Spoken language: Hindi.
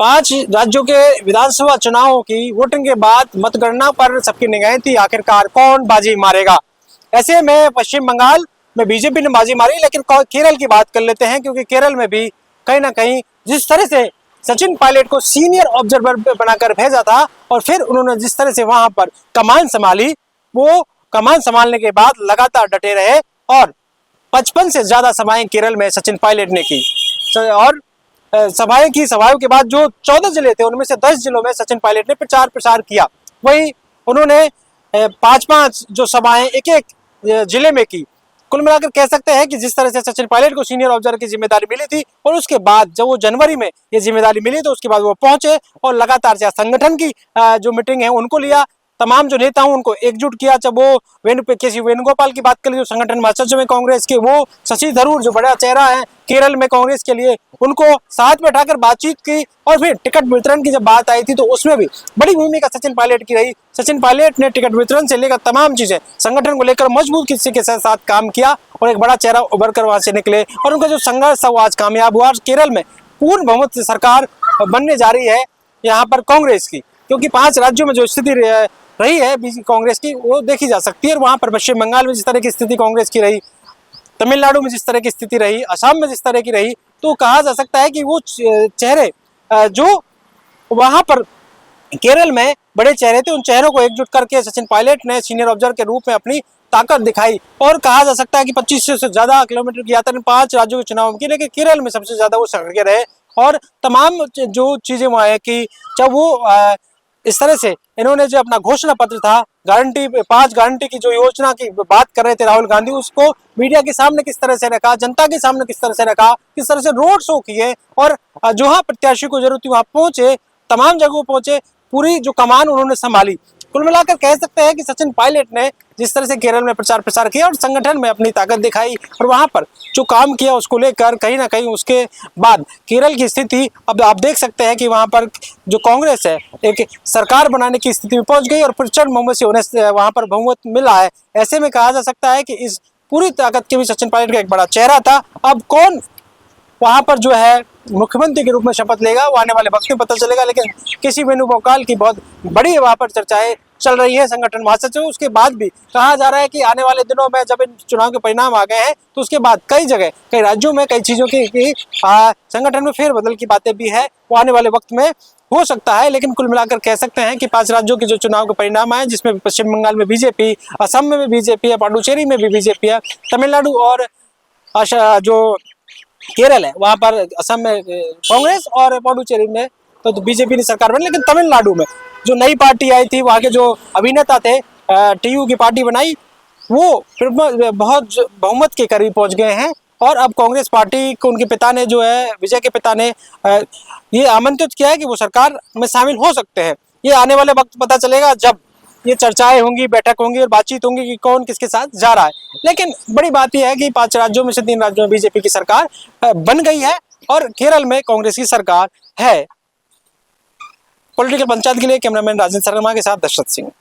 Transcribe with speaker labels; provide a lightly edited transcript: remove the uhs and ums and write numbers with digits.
Speaker 1: 5 राज्यों के विधानसभा चुनावों की वोटिंग के बाद मतगणना पर सबकी निगाहें थी, आखिरकार कौन बाजी मारेगा। ऐसे में पश्चिम बंगाल में बीजेपी ने बाजी मारी, लेकिन केरल की बात कर लेते हैं, क्योंकि केरल में भी कहीं ना कहीं जिस तरह से सचिन पायलट को सीनियर ऑब्जर्वर बनाकर भेजा था और फिर उन्होंने जिस तरह से वहां पर कमान संभाली, वो कमान संभालने के बाद लगातार डटे रहे और 55 से ज्यादा सभाएं केरल में सचिन पायलट ने की। और सभाओं के बाद जो 14 जिले थे उनमें से 10 जिलों में सचिन पायलट ने प्रचार प्रसार किया। वही उन्होंने 5-5 जो सभाएं एक एक जिले में की। कुल मिलाकर कह सकते हैं कि जिस तरह से सचिन पायलट को सीनियर ऑब्जर्वर की जिम्मेदारी मिली थी और उसके बाद जब वो जनवरी में ये जिम्मेदारी मिली तो उसके बाद वो पहुंचे और लगातार संगठन की जो मीटिंग है उनको लिया, तमाम जो नेता हूं उनको एकजुट किया। जब वो केसी वेणुगोपाल की बात करें जो संगठन महासचिव है कांग्रेस के, वो शशि थरूर जो बड़ा चेहरा है केरल में कांग्रेस के लिए, उनको साथ में बैठाकर बातचीत की। और फिर टिकट वितरण की जब बात आई थी तो उसमें भी बड़ी भूमिका सचिन पायलट की रही। सचिन पायलट ने टिकट वितरण से लेकर तमाम चीजें संगठन को लेकर मजबूत किसी के साथ काम किया और एक बड़ा चेहरा उभर कर वहां से निकले और उनका जो संघर्ष था वो आज कामयाब हुआ। केरल में पूर्ण बहुमत से सरकार बनने जा रही है यहाँ पर कांग्रेस की, क्योंकि 5 राज्यों में जो स्थिति रही है कांग्रेस की वो देखी जा सकती है। और वहां पर पश्चिम बंगाल में जिस तरह की स्थिति कांग्रेस की रही, तमिलनाडु में जिस तरह की स्थिति रही, असम में जिस तरह की रही, तो कहा जा सकता है कि वो चेहरे जो वहां पर केरल में बड़े चेहरे थे, उन चेहरों को एकजुट करके सचिन पायलट ने सीनियर ऑब्जर्वर के रूप में अपनी ताकत दिखाई। और कहा जा सकता है कि 2500 से ज्यादा किलोमीटर की यात्रा 5 राज्यों के चुनाव की, लेकिन केरल में सबसे ज्यादा वो सक्रिय रहे। और तमाम जो चीजें वहां है कि जब वो इस तरह से इन्होंने जो अपना घोषणा पत्र था गारंटी 5 गारंटी की जो योजना की बात कर रहे थे राहुल गांधी, उसको मीडिया के सामने किस तरह से रखा, जनता के सामने किस तरह से रखा, किस तरह से रोड शो किए और जहां प्रत्याशी को जरूरत थी वहां पहुंचे, तमाम जगहों पहुंचे, पूरी जो कमान उन्होंने संभाली। कुल मिलाकर कह सकते हैं कि सचिन पायलट ने जिस तरह से केरल में प्रचार प्रसार किया और संगठन में अपनी ताकत दिखाई और वहां पर जो काम किया उसको लेकर कहीं ना कहीं उसके बाद केरल की स्थिति अब आप देख सकते हैं कि वहां पर जो कांग्रेस है एक सरकार बनाने की स्थिति में पहुंच गई और प्रचंड बहुमत से होने से वहां पर बहुमत मिला है। ऐसे में कहा जा सकता है कि इस पूरी ताकत के भी सचिन पायलट का एक बड़ा चेहरा था। अब कौन वहां पर जो है मुख्यमंत्री के रूप में शपथ लेगा वो आने वाले वक्त में पता चलेगा, लेकिन केसी वेणुगोपाल की बहुत बड़ी वहां पर चर्चाएं चल रही है संगठन महासचिव। उसके बाद भी कहा जा रहा है कि आने वाले दिनों में जब इन चुनाव के परिणाम आ गए हैं तो उसके बाद कई जगह कई राज्यों में कई चीजों की संगठन में फेरबदल की बातें भी है, वो आने वाले वक्त में हो सकता है। लेकिन कुल मिलाकर कह सकते हैं कि 5 राज्यों के जो चुनाव के परिणाम आए, जिसमें पश्चिम बंगाल में बीजेपी, असम में भी बीजेपी है, पांडुचेरी में भी बीजेपी है, तमिलनाडु और जो केरल है वहां पर असम में कांग्रेस और पांडुचेरी में तो बीजेपी ने सरकार बनाई। लेकिन तमिलनाडु में जो नई पार्टी आई थी, वहां के जो अभिनेता थे, टीयू की पार्टी बनाई, वो बहुत बहुमत के करीब पहुंच गए हैं। और अब कांग्रेस पार्टी को उनके पिता ने जो है विजय के पिता ने ये आमंत्रित किया है कि वो सरकार में शामिल हो सकते हैं। ये आने वाले वक्त पता चलेगा जब ये चर्चाएं होंगी, बैठक होंगी और बातचीत होंगी कि कौन किसके साथ जा रहा है। लेकिन बड़ी बात यह है कि 5 राज्यों में से 3 राज्यों में बीजेपी की सरकार बन गई है और केरल में कांग्रेस की सरकार है। पॉलिटिकल पंचायत के लिए कैमरामैन राजेंद्र शर्मा के साथ दशरथ सिंह।